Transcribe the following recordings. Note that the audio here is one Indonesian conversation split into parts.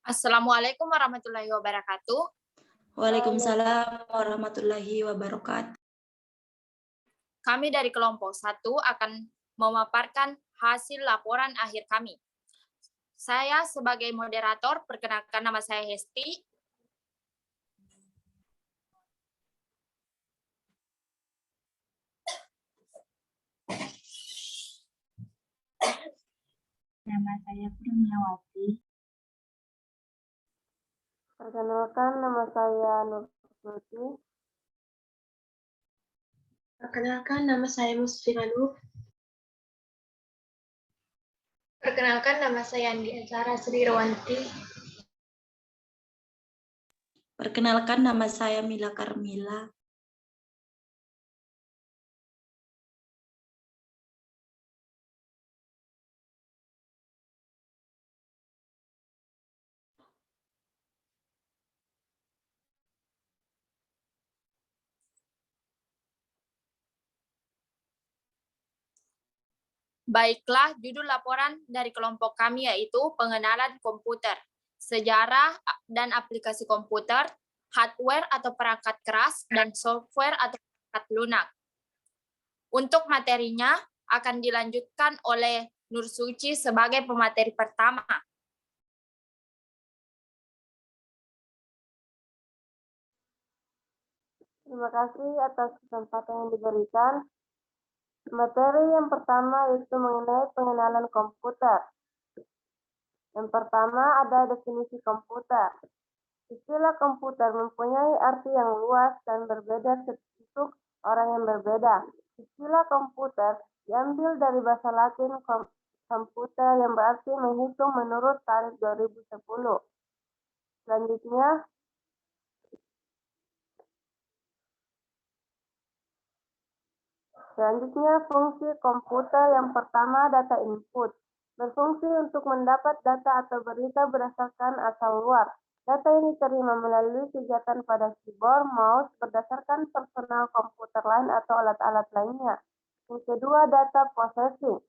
Assalamualaikum warahmatullahi wabarakatuh. Waalaikumsalam warahmatullahi wabarakatuh. Kami dari kelompok 1 akan memaparkan hasil laporan akhir kami. Saya sebagai moderator, perkenalkan nama saya Hesti. Nama saya Kurniawati. Perkenalkan, nama saya Nur Suti. Perkenalkan, nama saya Musfira Nur. Perkenalkan, nama saya Andi Azhara Sri Rawanti. Perkenalkan, nama saya Mila Karmila. Baiklah, judul laporan dari kelompok kami yaitu pengenalan komputer, sejarah dan aplikasi komputer, hardware atau perangkat keras, dan software atau perangkat lunak. Untuk materinya akan dilanjutkan oleh Nur Suci sebagai pemateri pertama. Terima kasih atas kesempatan yang diberikan. Materi yang pertama yaitu mengenai pengenalan komputer. Yang pertama ada definisi komputer. Istilah komputer mempunyai arti yang luas dan berbeda untuk orang yang berbeda. Istilah komputer diambil dari bahasa Latin komputer yang berarti menghitung menurut tarikh 2010. Selanjutnya, fungsi komputer yang pertama data input. Berfungsi untuk mendapat data atau berita berdasarkan asal luar. Data yang diterima melalui kegiatan pada keyboard, mouse, berdasarkan personal komputer lain atau alat-alat lainnya. Yang kedua, data processing.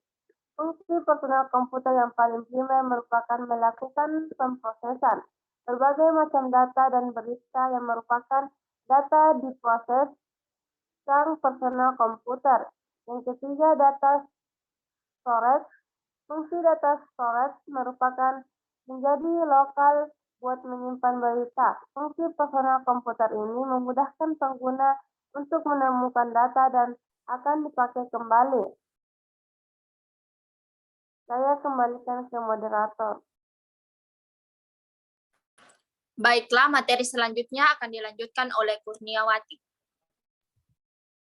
Fungsi personal komputer yang paling primer merupakan melakukan pemrosesan. Berbagai macam data dan berita yang merupakan data diproses sang personal komputer. Yang ketiga, data storage. Fungsi data storage merupakan menjadi lokal buat menyimpan berita. Fungsi personal komputer ini memudahkan pengguna untuk menemukan data dan akan dipakai kembali. Saya kembalikan ke moderator. Baiklah, materi selanjutnya akan dilanjutkan oleh Kurniawati.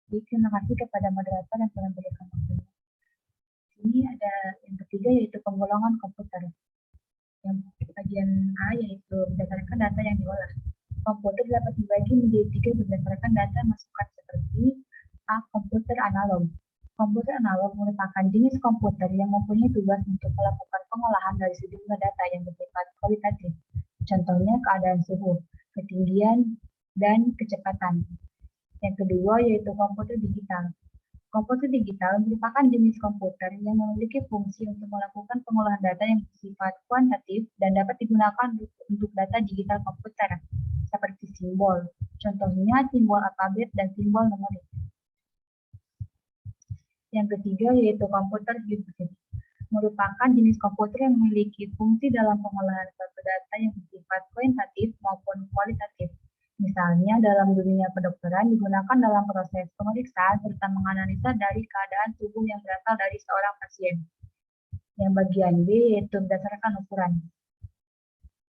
Terima kasih kepada moderator yang telah memberikan waktunya. Ini ada yang ketiga yaitu penggolongan komputer. Yang bagian A yaitu berdasarkan data yang diolah. Komputer dapat dibagi menjadi 3 berdasarkan data masukan seperti A. Komputer analog. Komputer analog merupakan jenis komputer yang mempunyai tugas untuk melakukan pengolahan dari sejumlah data yang bersifat kualitatif. Contohnya keadaan suhu, ketinggian, dan kecepatan. Yang kedua yaitu komputer digital. Komputer digital merupakan jenis komputer yang memiliki fungsi untuk melakukan pengolahan data yang bersifat kuantitatif dan dapat digunakan untuk data digital komputer, seperti simbol. Contohnya simbol alfabet dan simbol numerik. Yang ketiga yaitu komputer hibrid. Merupakan jenis komputer yang memiliki fungsi dalam pengolahan suatu data yang bersifat kuantitatif maupun kualitatif. Misalnya, dalam dunia kedokteran digunakan dalam proses pemeriksaan serta menganalisa dari keadaan tubuh yang berasal dari seorang pasien. Yang bagian B yaitu berdasarkan ukuran.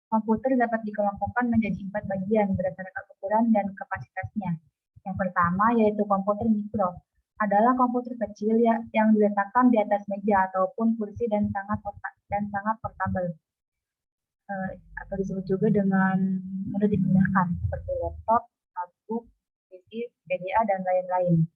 Komputer dapat dikelompokkan menjadi 4 bagian berdasarkan ukuran dan kapasitasnya. Yang pertama yaitu komputer mikro. Adalah komputer kecil yang diletakkan di atas meja ataupun kursi dan sangat portable. Atau disebut juga dengan mudah digunakan seperti laptop, notebook, PC, PDA, dan lain-lain.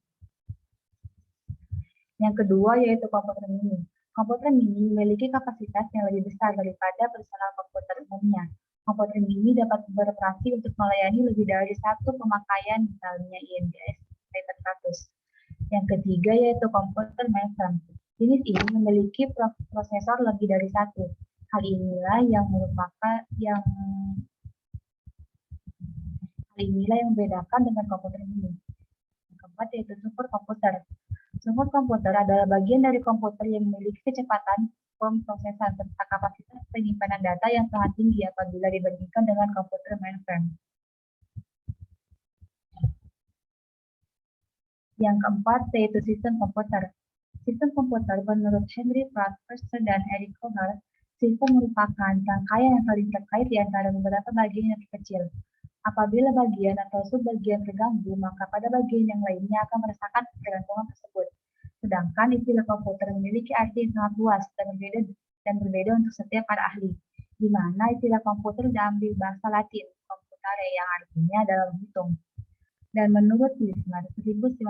Yang kedua yaitu komputer mini. Komputer mini memiliki kapasitas yang lebih besar daripada personal komputer umumnya. Komputer mini dapat beroperasi untuk melayani lebih dari satu pemakaian, misalnya INDS 400. Yang ketiga yaitu komputer mainframe. Jenis ini memiliki prosesor lebih dari satu. Hal inilah yang membedakan dengan komputer ini. Yang keempat yaitu superkomputer. Superkomputer adalah bagian dari komputer yang memiliki kecepatan pemrosesan serta kapasitas penyimpanan data yang sangat tinggi apabila dibandingkan dengan komputer mainframe. Yang keempat yaitu sistem komputer. Sistem komputer menurut Henry Foster dan Eric Kohler, sistem merupakan rangkaian yang saling terkait di antara beberapa bagian yang terkecil. Apabila bagian atau subbagian terganggu, maka pada bagian yang lainnya akan merasakan ketergantungan tersebut. Sedangkan istilah komputer memiliki arti yang sangat luas dan berbeda untuk setiap para ahli, di mana istilah komputer diambil bahasa Latin, computare, yang artinya adalah menghitung. Dan menurut Lismar 1985,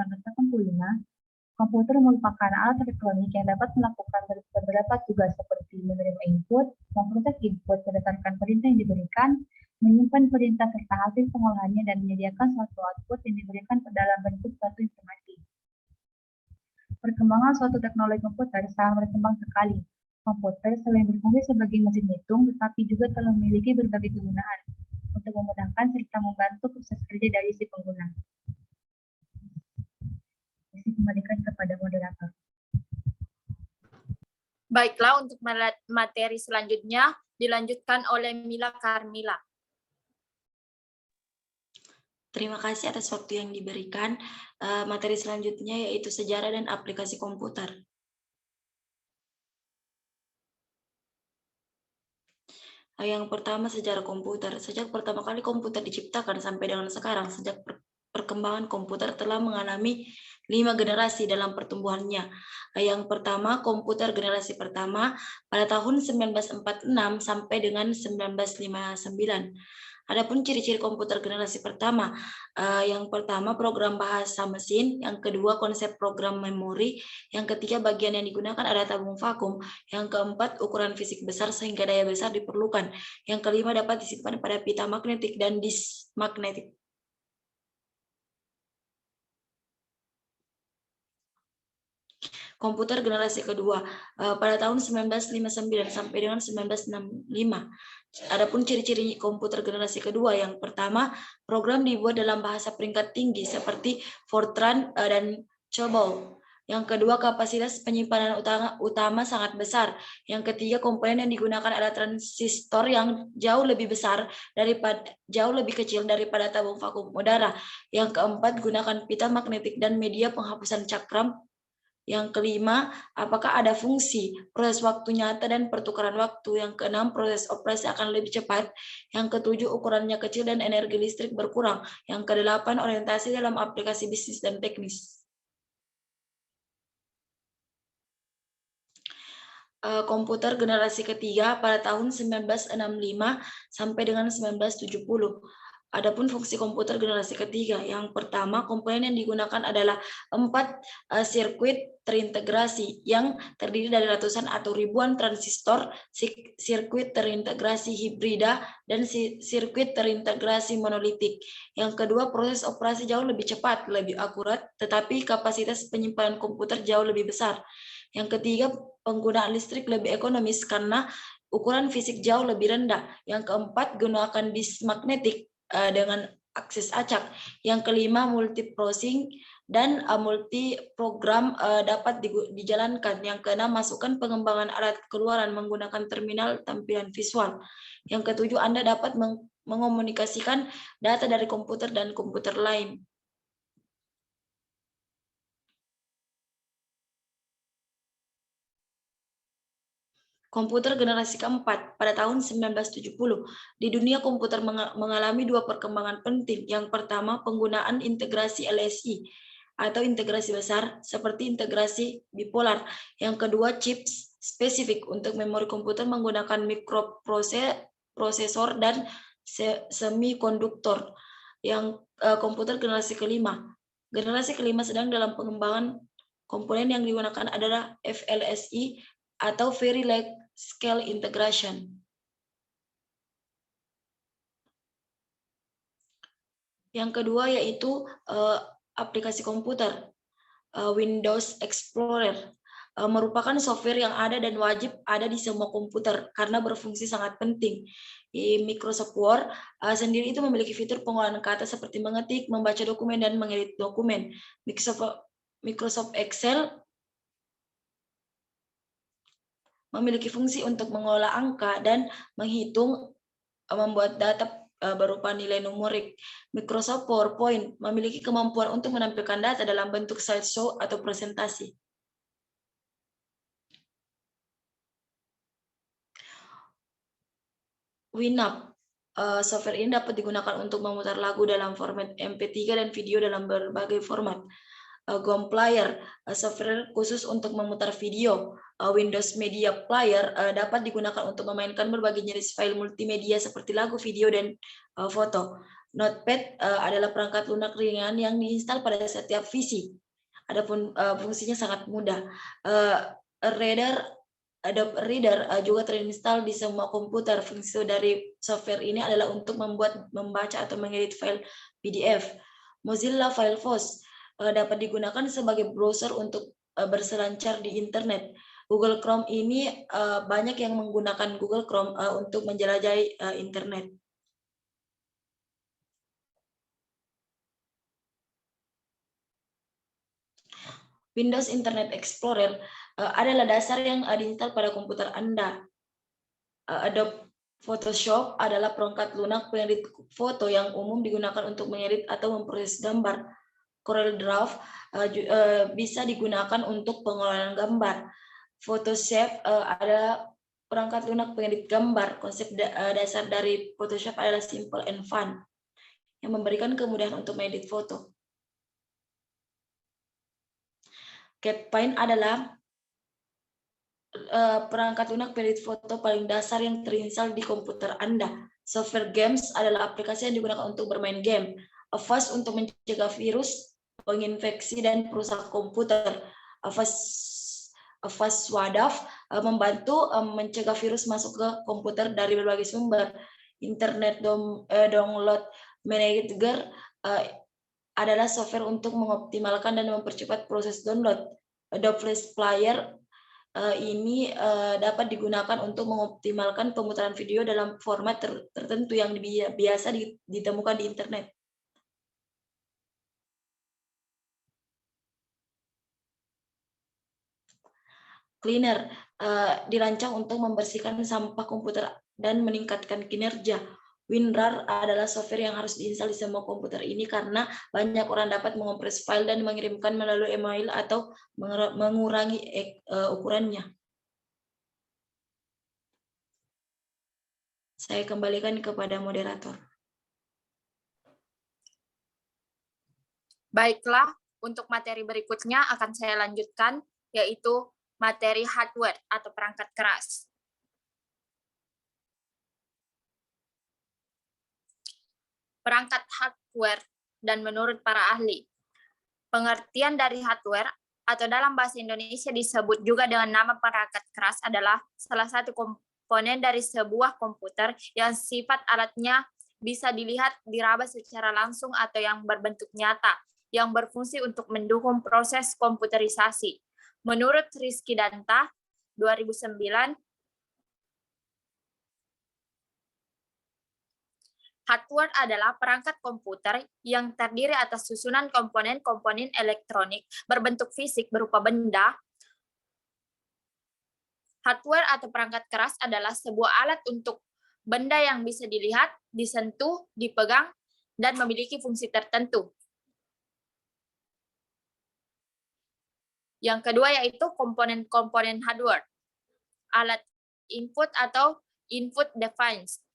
komputer merupakan alat elektronik yang dapat melakukan beberapa tugas seperti menerima input, memproses input berdasarkan perintah yang diberikan, menyimpan perintah serta hasil pengolahannya, dan menyediakan suatu output yang diberikan dalam bentuk suatu informasi. Perkembangan suatu teknologi komputer sangat berkembang sekali. Komputer selain berfungsi sebagai mesin hitung, tetapi juga telah memiliki berbagai kegunaan untuk memudahkan serta membantu proses kerja dari si pengguna. Kembalikan kepada moderator. Baiklah, untuk materi selanjutnya dilanjutkan oleh Mila Karmila. Terima kasih atas waktu yang diberikan. Materi selanjutnya yaitu sejarah dan aplikasi komputer. Yang pertama, sejarah komputer. Sejak pertama kali komputer diciptakan sampai dengan sekarang, sejak perkembangan komputer telah mengalami 5 generasi dalam pertumbuhannya. Yang pertama, komputer generasi pertama pada tahun 1946 sampai dengan 1959. Adapun ciri-ciri komputer generasi pertama, yang pertama program bahasa mesin, yang kedua konsep program memori, yang ketiga bagian yang digunakan ada tabung vakum, yang keempat ukuran fisik besar sehingga daya besar diperlukan, yang kelima dapat disimpan pada pita magnetik dan disk magnetik. Komputer generasi kedua pada tahun 1959 sampai dengan 1965. Adapun ciri-ciri komputer generasi kedua, yang pertama, program dibuat dalam bahasa peringkat tinggi seperti Fortran dan COBOL. Yang kedua, kapasitas penyimpanan utama sangat besar. Yang ketiga, komponen yang digunakan adalah transistor yang jauh lebih kecil daripada tabung vakum udara. Yang keempat, gunakan pita magnetik dan media penghapusan cakram. Yang kelima, apakah ada fungsi, proses waktu nyata dan pertukaran waktu. Yang keenam, proses operasi akan lebih cepat. Yang ketujuh, ukurannya kecil dan energi listrik berkurang. Yang kedelapan, orientasi dalam aplikasi bisnis dan teknis. Komputer generasi ketiga pada tahun 1965 sampai dengan 1970. Adapun fungsi komputer generasi ketiga, yang pertama, komponen yang digunakan adalah 4 sirkuit terintegrasi yang terdiri dari ratusan atau ribuan transistor, sirkuit terintegrasi hibrida, dan sirkuit terintegrasi monolitik. Yang kedua, proses operasi jauh lebih cepat, lebih akurat, tetapi kapasitas penyimpanan komputer jauh lebih besar. Yang ketiga, penggunaan listrik lebih ekonomis karena ukuran fisik jauh lebih rendah. Yang keempat, gunakan disk magnetik dengan akses acak. Yang kelima, multiprocessing dan multi program dapat dijalankan. Yang keenam, masukkan pengembangan alat keluaran menggunakan terminal tampilan visual. Yang ketujuh, Anda dapat mengomunikasikan data dari komputer dan komputer lain. Komputer generasi keempat pada tahun 1970. Di dunia komputer mengalami 2 perkembangan penting. Yang pertama, penggunaan integrasi LSI atau integrasi besar seperti integrasi bipolar. Yang kedua, chips spesifik untuk memori komputer menggunakan mikroprosesor dan semikonduktor. Yang komputer generasi kelima. Generasi kelima sedang dalam pengembangan. Komponen yang digunakan adalah VLSI atau Very Large Scale Integration. Yang kedua yaitu aplikasi komputer, Windows Explorer. merupakan software yang ada dan wajib ada di semua komputer karena berfungsi sangat penting. Microsoft Word sendiri itu memiliki fitur pengolahan kata seperti mengetik, membaca dokumen, dan mengedit dokumen. Microsoft Excel memiliki fungsi untuk mengolah angka dan menghitung, membuat data berupa nilai numerik. Microsoft PowerPoint memiliki kemampuan untuk menampilkan data dalam bentuk slideshow atau presentasi. Winamp, software ini dapat digunakan untuk memutar lagu dalam format MP3 dan video dalam berbagai format. Gomplayer, software khusus untuk memutar video. Windows Media Player dapat digunakan untuk memainkan berbagai jenis file multimedia seperti lagu, video, dan foto. Notepad adalah perangkat lunak ringan yang diinstal pada setiap PC. Adapun fungsinya sangat mudah. Adobe Reader juga terinstall di semua komputer. Fungsi dari software ini adalah untuk membaca atau mengedit file PDF. Mozilla Firefox dapat digunakan sebagai browser untuk berselancar di internet. Google Chrome ini banyak yang menggunakan Google Chrome untuk menjelajahi internet. Windows Internet Explorer adalah dasar yang diinstal pada komputer Anda. Adobe Photoshop adalah perangkat lunak pengedit foto yang umum digunakan untuk mengedit atau memproses gambar. Corel Draw bisa digunakan untuk pengolahan gambar. Photoshop adalah perangkat lunak pengedit gambar. Konsep dasar dari Photoshop adalah simple and fun, yang memberikan kemudahan untuk mengedit foto. CapPaint adalah perangkat lunak pengedit foto paling dasar yang terinstall di komputer Anda. Software games adalah aplikasi yang digunakan untuk bermain game. Avast untuk mencegah virus, penginfeksi, dan perusak komputer. Avast Wadaf membantu mencegah virus masuk ke komputer dari berbagai sumber. Internet Download Manager adalah software untuk mengoptimalkan dan mempercepat proses download. Adobe Flash Player ini dapat digunakan untuk mengoptimalkan pemutaran video dalam format tertentu yang biasa ditemukan di internet. Cleaner dirancang untuk membersihkan sampah komputer dan meningkatkan kinerja. WinRAR adalah software yang harus diinstal di semua komputer ini karena banyak orang dapat mengompres file dan mengirimkan melalui email atau mengurangi ukurannya. Saya kembalikan kepada moderator. Baiklah, untuk materi berikutnya akan saya lanjutkan, yaitu materi hardware atau perangkat keras. Perangkat hardware dan menurut para ahli. Pengertian dari hardware atau dalam bahasa Indonesia disebut juga dengan nama perangkat keras adalah salah satu komponen dari sebuah komputer yang sifat alatnya bisa dilihat, diraba secara langsung atau yang berbentuk nyata, yang berfungsi untuk mendukung proses komputerisasi. Menurut Rizky Danta, 2009, hardware adalah perangkat komputer yang terdiri atas susunan komponen-komponen elektronik berbentuk fisik berupa benda. Hardware atau perangkat keras adalah sebuah alat untuk benda yang bisa dilihat, disentuh, dipegang, dan memiliki fungsi tertentu. Yang kedua yaitu komponen-komponen hardware. Alat input atau input device.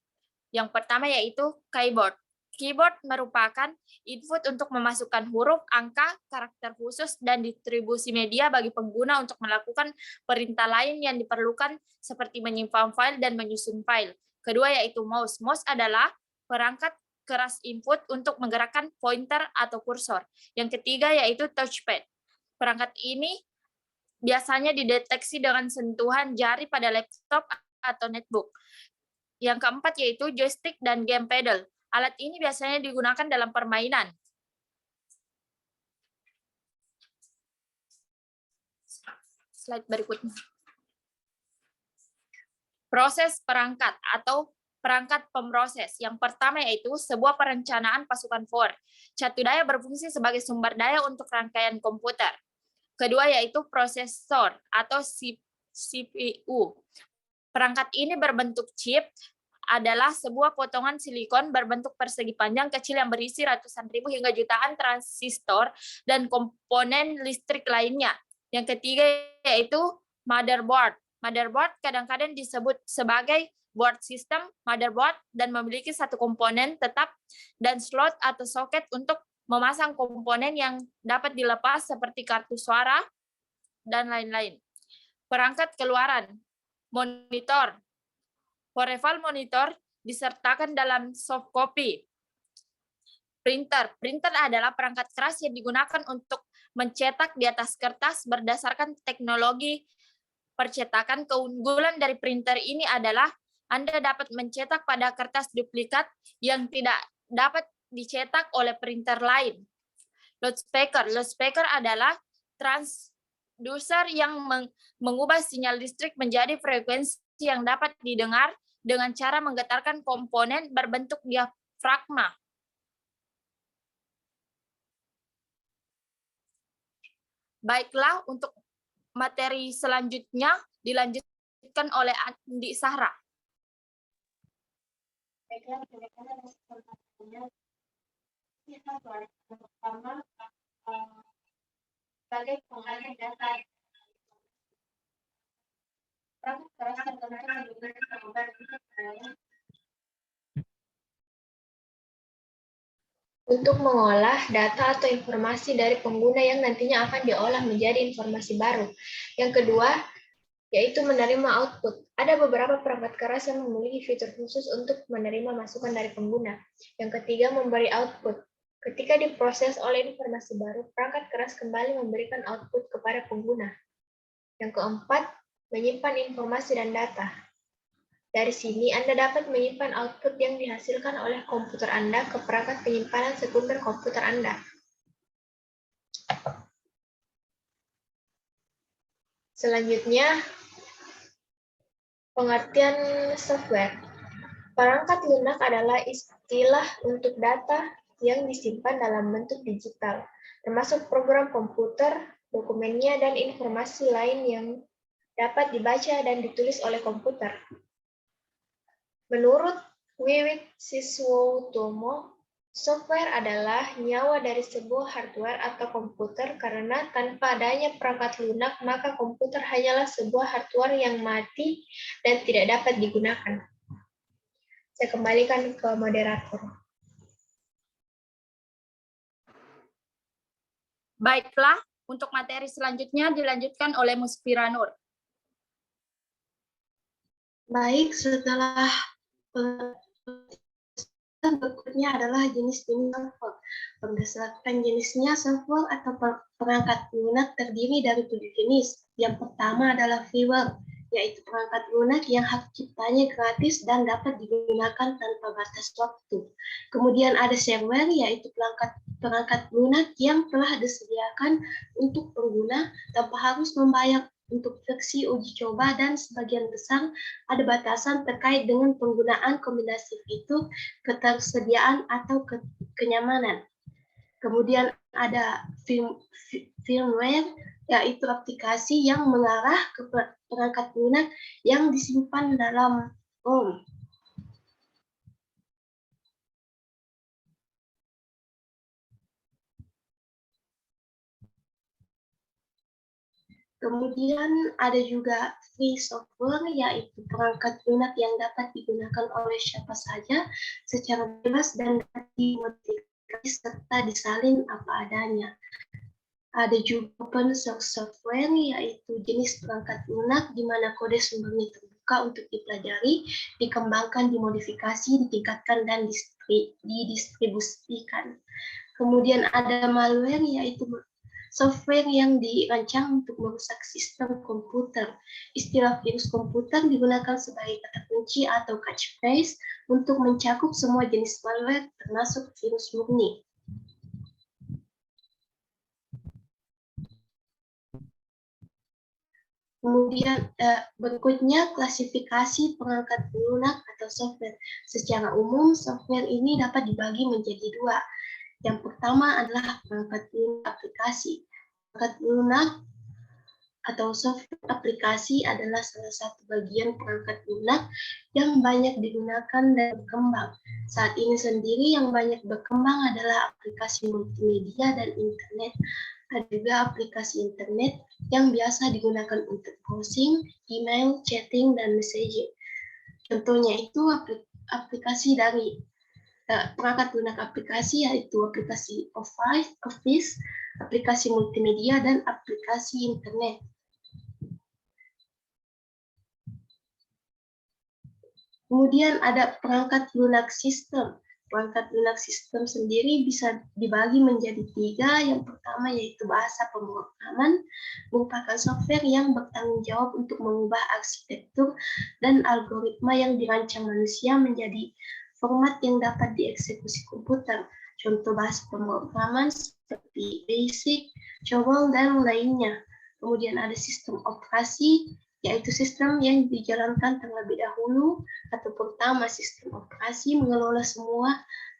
Yang pertama yaitu keyboard. Keyboard merupakan input untuk memasukkan huruf, angka, karakter khusus, dan distribusi media bagi pengguna untuk melakukan perintah lain yang diperlukan seperti menyimpan file dan menyusun file. Kedua yaitu mouse. Mouse adalah perangkat keras input untuk menggerakkan pointer atau kursor. Yang ketiga yaitu touchpad. Perangkat ini biasanya dideteksi dengan sentuhan jari pada laptop atau netbook. Yang keempat yaitu joystick dan game pedal. Alat ini biasanya digunakan dalam permainan. Slide berikutnya. Proses perangkat atau perangkat pemroses. Yang pertama yaitu sebuah perencanaan pasukan for. Catu daya berfungsi sebagai sumber daya untuk rangkaian komputer. Kedua yaitu prosesor atau CPU. Perangkat ini berbentuk chip, adalah sebuah potongan silikon berbentuk persegi panjang kecil yang berisi ratusan ribu hingga jutaan transistor dan komponen listrik lainnya. Yang ketiga yaitu motherboard. Motherboard kadang-kadang disebut sebagai board system motherboard dan memiliki satu komponen tetap dan slot atau soket untuk memasang komponen yang dapat dilepas seperti kartu suara dan lain-lain. Perangkat keluaran, monitor. Portable monitor disertakan dalam soft copy. Printer. Printer adalah perangkat keras yang digunakan untuk mencetak di atas kertas berdasarkan teknologi percetakan. Keunggulan dari printer ini adalah Anda dapat mencetak pada kertas duplikat yang tidak dapat dicetak oleh printer lain. Loudspeaker. Loudspeaker adalah transducer yang mengubah sinyal listrik menjadi frekuensi yang dapat didengar dengan cara menggetarkan komponen berbentuk diafragma. Baiklah, untuk materi selanjutnya dilanjutkan oleh Andi Sahra. Pertama, sebagai pengalihan data perangkat keras terkenal menggunakan untuk mengolah data atau informasi dari pengguna yang nantinya akan diolah menjadi informasi baru. Yang kedua, yaitu menerima output. Ada beberapa perangkat keras yang memiliki fitur khusus untuk menerima masukan dari pengguna. Yang ketiga, memberi output. Ketika diproses oleh informasi baru, perangkat keras kembali memberikan output kepada pengguna. Yang keempat, menyimpan informasi dan data. Dari sini, Anda dapat menyimpan output yang dihasilkan oleh komputer Anda ke perangkat penyimpanan sekunder komputer Anda. Selanjutnya, pengertian software. Perangkat lunak adalah istilah untuk data yang disimpan dalam bentuk digital, termasuk program komputer, dokumennya, dan informasi lain yang dapat dibaca dan ditulis oleh komputer. Menurut Wiwit Siswotomo, software adalah nyawa dari sebuah hardware atau komputer karena tanpa adanya perangkat lunak, maka komputer hanyalah sebuah hardware yang mati dan tidak dapat digunakan. Saya kembalikan ke moderator. Baiklah, untuk materi selanjutnya dilanjutkan oleh Musfira Nur. Baik, setelah berikutnya adalah jenis-jenis software. Berdasarkan jenisnya, software atau perangkat lunak terdiri dari 7 jenis. Yang pertama adalah freeware, yaitu perangkat lunak yang hak ciptanya gratis dan dapat digunakan tanpa batas waktu. Kemudian ada shareware, yaitu perangkat lunak yang telah disediakan untuk pengguna tanpa harus membayar untuk versi uji coba, dan sebagian besar ada batasan terkait dengan penggunaan kombinasi fitur, ketersediaan, atau kenyamanan. Kemudian ada firmware, yaitu aplikasi yang mengarah ke perangkat lunak yang disimpan dalam ROM. Kemudian ada juga free software, yaitu perangkat lunak yang dapat digunakan oleh siapa saja secara bebas dan dapat dimodifikasi serta disalin apa adanya. Ada juga open source software, yaitu jenis perangkat lunak di mana kode sumbernya terbuka untuk dipelajari, dikembangkan, dimodifikasi, ditingkatkan, dan didistribusikan. Kemudian ada malware, yaitu software yang dirancang untuk merusak sistem komputer. Istilah virus komputer digunakan sebagai kata kunci atau catchphrase untuk mencakup semua jenis malware termasuk virus murni. Kemudian berikutnya klasifikasi perangkat lunak atau software. Secara umum, software ini dapat dibagi menjadi dua. Yang pertama adalah perangkat lunak aplikasi. Perangkat lunak atau software aplikasi adalah salah satu bagian perangkat lunak yang banyak digunakan dan berkembang. Saat ini sendiri yang banyak berkembang adalah aplikasi multimedia dan internet. Ada juga aplikasi internet yang biasa digunakan untuk browsing, email, chatting, dan messaging. Contohnya itu aplikasi dari perangkat lunak aplikasi yaitu aplikasi Office, aplikasi multimedia, dan aplikasi internet. Kemudian ada perangkat lunak sistem. Perangkat lunak sistem sendiri bisa dibagi menjadi tiga. Yang pertama yaitu bahasa pemrograman, merupakan software yang bertanggung jawab untuk mengubah arsitektur dan algoritma yang dirancang manusia menjadi format yang dapat dieksekusi komputer. Contoh bahasa pemrograman seperti BASIC, COBOL, dan lainnya. Kemudian ada sistem operasi, yaitu sistem yang dijalankan terlebih dahulu atau pertama. Sistem operasi mengelola semua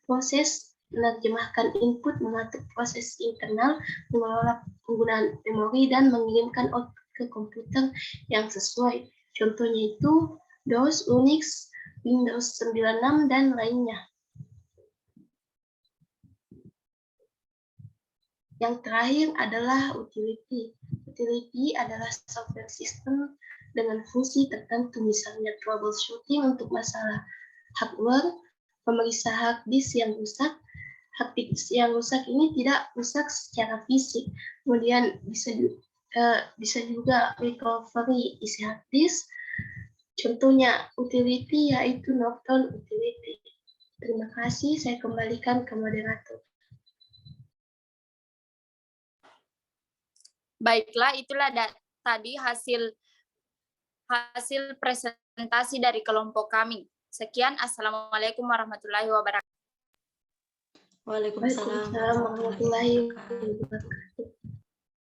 proses, menerjemahkan input, mengatur proses internal, mengelola penggunaan memori, dan mengirimkan output ke komputer yang sesuai. Contohnya itu DOS, Unix, Windows 96, dan lainnya. Yang terakhir adalah utility. Utility adalah software system dengan fungsi tertentu, misalnya troubleshooting untuk masalah hardware, pemeriksa hard disk yang rusak. Hard disk yang rusak ini tidak rusak secara fisik, kemudian bisa juga recovery isi hard disk. Contohnya utility yaitu Norton utility. Terima kasih, saya kembalikan ke moderator. Baiklah, itulah tadi hasil presentasi dari kelompok kami. Sekian, Assalamualaikum warahmatullahi wabarakatuh. Waalaikumsalam Waalaikumsalam warahmatullahi wabarakatuh.